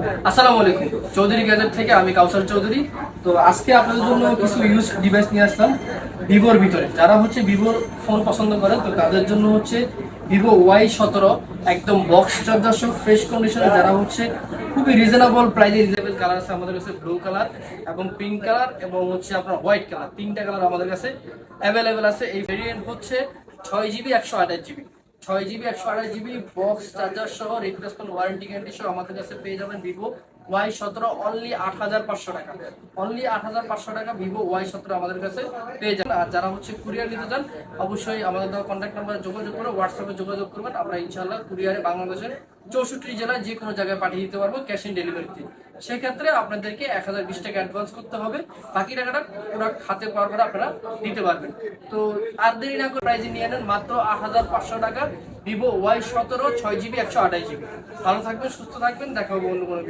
আসসালামু আলাইকুম। চৌধুরী গ্যাজেট থেকে আমি কাউসার চৌধুরী। তো আজকে আপনাদের জন্য কিছু ইউজ ডিভাইস নিয়ে আসলাম ভিভোর ভিতরে। যারা হচ্ছে ভিভোর ফোন পছন্দ করেন তো তাদের জন্য হচ্ছে ভিভো Y17 একদম বক্স চার্জার সহ ফ্রেশ কন্ডিশনে, যারা হচ্ছে খুবই রিজনেবল প্রাইসে। রিজনেবল কালার আছে আমাদের কাছে, ব্লু কালার এবং পিঙ্ক কালার এবং হচ্ছে আপনার হোয়াইট কালার, তিনটা কালার আমাদের কাছে অ্যাভেলেবেল আছে। এই ভেরিয়েন্ট হচ্ছে 6GB 128GB, 6GB 128GB box charger সহ রিপ্লেসমেন্ট ওয়ারেন্টি গ্যারান্টি সহ আমাদের কাছে পেয়ে যাবেন ভিভো Y17 অনলি 8,500 টাকা। অনলি 8,500 টাকা ভিভো Y17 আমাদের কাছে পেয়ে যাবেন। আর যারা হচ্ছে কুরিয়ার নিতে চান অবশ্যই আমাদের কন্ট্যাক্ট নাম্বারে যোগাযোগ করে হোয়াটসঅ্যাপে যোগাযোগ করবেন। আমরা ইনশাআল্লাহ কুরিয়ারে বাংলাদেশের 64 জেলায় যে কোনো জায়গায় পাঠিয়ে দিতে পারবো ক্যাশ অন ডেলিভারিতে। সেক্ষেত্রে আপনাদেরকে 1020 টাকা অ্যাডভান্স করতে হবে, বাকি টাকাটা প্রোডাক্ট হাতে পাওয়ার পরে আপনারা দিতে পারবেন। তো আর দেরি না করে প্রাইজে নিয়ে নেন মাত্র 8,500 টাকা ভিভো Y17 6GB 128GB। ভালো থাকবেন, সুস্থ থাকবেন, দেখা হবে অন্য কোনো